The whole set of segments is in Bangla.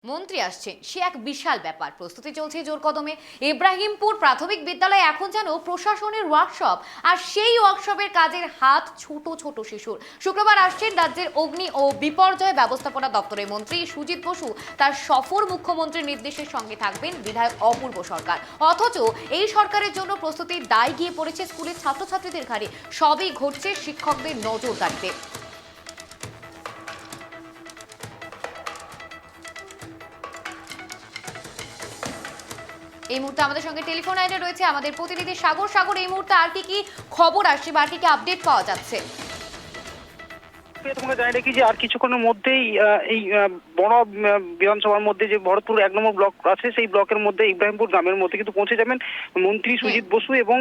মন্ত্রী আসছেন, সে এক বিশাল ব্যাপার। প্রস্তুতি চলছে জোর কদমে। ইব্রাহিমপুর প্রাথমিক বিদ্যালয়ে এখন যেন প্রশাসনের ওয়ার্কশপ, আর সেই ওয়ার্কশপের কাজের হাত ছোট ছোট শিশুর। শুক্রবার আসছেন রাজ্যের অগ্নি ও বিপর্যয় ব্যবস্থাপনা দপ্তরের মন্ত্রী সুজিত বসু। তার সফর মুখ্যমন্ত্রীর নির্দেশের সঙ্গে থাকবেন বিধায়ক অপূর্ব সরকার। অথচ এই সরকারের জন্য প্রস্তুতির দায় গিয়ে পড়েছে স্কুলের ছাত্রছাত্রীদের ঘাড়ে। সবই ঘটছে শিক্ষকদের নজরদারিতে। এই মুহূর্তে আমাদের সঙ্গে টেলিফোন লাইনে রয়েছে আমাদের প্রতিনিধি সাগর। সাগর, এই মুহূর্তে আর কি খবর আসছে বা আর কি আপডেট পাওয়া যাচ্ছে? তোমাকে জানিয়ে রাখি যে আর কিছুক্ষণের মধ্যেই এই বড় বিধানসভার মধ্যে যে ভরতপুর 1 নম্বর ব্লক আছে, সেই ব্লকের মধ্যে ইব্রাহিমপুর গ্রামের মধ্যে কিন্তু পৌঁছে যাবেন মন্ত্রী সুজিত বসু। এবং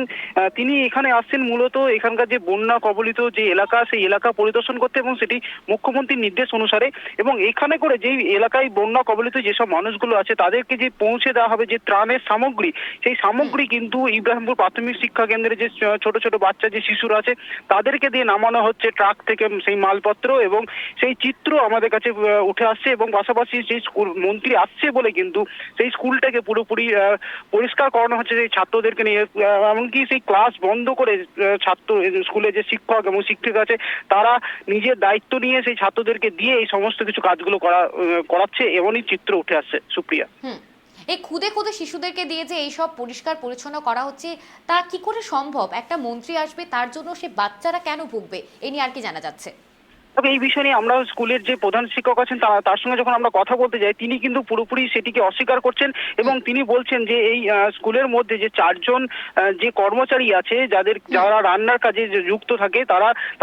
তিনি এখানে আসছেন মূলত এখানকার যে বন্যা কবলিত যে এলাকা, সেই এলাকা পরিদর্শন করতে, এবং সেটি মুখ্যমন্ত্রীর নির্দেশ অনুসারে। এবং এখানে করে যেই এলাকায় বন্যা কবলিত যেসব মানুষগুলো আছে তাদেরকে যে পৌঁছে দেওয়া হবে যে ত্রাণের সামগ্রী, সেই সামগ্রী কিন্তু ইব্রাহিমপুর প্রাথমিক শিক্ষা কেন্দ্রে যে ছোট ছোট বাচ্চা যে শিশুরা আছে তাদেরকে দিয়ে নামানো হচ্ছে ট্রাক থেকে সেই মালপত্র। এবং সেই চিত্র আমাদের কাছে উঠে আসছে, এবং পাশাপাশি সেই মন্ত্রী আসছে বলে কিন্তু সেই স্কুলটাকে পুরোপুরি পরিষ্কার করানো হচ্ছে সেই ছাত্রদেরকে নিয়ে। এমনকি সেই ক্লাস বন্ধ করে ছাত্র স্কুলে যে শিক্ষক এবং শিক্ষিকা আছে তারা নিজের দায়িত্ব নিয়ে সেই ছাত্রদেরকে দিয়ে এই সমস্ত কিছু কাজগুলো করাচ্ছে, এমনই চিত্র উঠে আসছে সুপ্রিয়া। এই খুদে খুদে শিশুদেরকে দিয়ে যে এইসব পরিষ্কার পরিচ্ছন্ন করা হচ্ছে, তা কি করে সম্ভব? একটা মন্ত্রী আসবে, তার জন্য সে বাচ্চারা কেন ভুগবে, এ নিয়ে আর কি জানা যাচ্ছে? তবে এই বিষয় নিয়ে আমরা স্কুলের যে প্রধান শিক্ষক আছেন তার সঙ্গে যখন আমরা কথা বলতে যাই, তিনি কিন্তু পুরোপুরি সেটিকে অস্বীকার করছেন। এবং তিনি বলছেন যে এই স্কুলের মধ্যে যে 4 জন যে কর্মচারী আছে যারা রান্নার কাজে যুক্ত থাকে,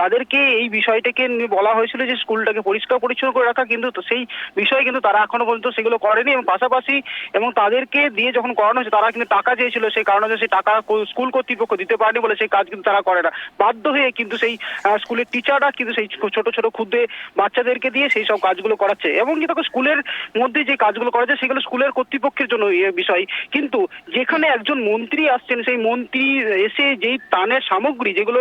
তাদেরকে এই বিষয়টাকে বলা হয়েছিল যে স্কুলটাকে পরিষ্কার পরিচ্ছন্ন করে রাখা, কিন্তু সেই বিষয়ে কিন্তু তারা এখনো পর্যন্ত সেগুলো করেনি। এবং পাশাপাশি এবং তাদেরকে দিয়ে যখন করানো হয়েছে তারা কিন্তু টাকা চেয়েছিল, সেই কারণে সেই টাকা স্কুল কর্তৃপক্ষ দিতে পারেনি বলে সেই কাজ কিন্তু তারা করে না। বাধ্য হয়ে কিন্তু সেই স্কুলের টিচাররা কিন্তু সেই ছোট ছোট ক্ষুদ্র বাচ্চাদেরকে দিয়ে সেই সব কাজগুলো করাচ্ছে। এবং কি তখন স্কুলের মধ্যে যে কাজগুলো করা যায় সেগুলো স্কুলের কর্তৃপক্ষের জন্য বিষয়, কিন্তু যেখানে একজন মন্ত্রী আসছেন, সেই মন্ত্রী এসে যেই ত্রাণের সামগ্রী যেগুলো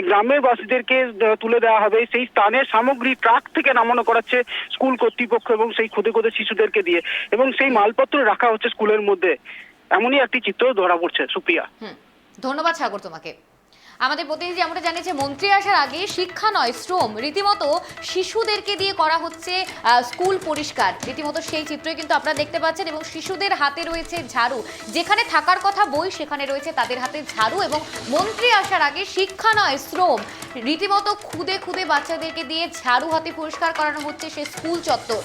গ্রামের বাসীদেরকে তুলে দেওয়া হবে, সেই ত্রাণের সামগ্রী ট্রাক থেকে নামানো করাচ্ছে স্কুল কর্তৃপক্ষ এবং সেই খুদে খুদে শিশুদেরকে দিয়ে, এবং সেই মালপত্র রাখা হচ্ছে স্কুলের মধ্যে। এমনই একটি চিত্র ধরা পড়ছে সুপ্রিয়া। ধন্যবাদ সাগর তোমাকে। আমাদের প্রতিনিধি আমরা জানিয়েছে, মন্ত্রী আসার আগে শিক্ষা নয় শ্রম, রীতিমতো শিশুদেরকে দিয়ে করা হচ্ছে স্কুল পরিষ্কার। রীতিমতো সেই চিত্রই কিন্তু আপনারা দেখতে পাচ্ছেন, এবং শিশুদের হাতে রয়েছে ঝাড়ু। যেখানে থাকার কথা বই, সেখানে রয়েছে তাদের হাতে ঝাড়ু। এবং মন্ত্রী আসার আগে শিক্ষা নয় শ্রম, রীতিমতো খুদে খুদে বাচ্চাদেরকে দিয়ে ঝাড়ু হাতে পরিষ্কার করানো হচ্ছে সে স্কুল চত্বর।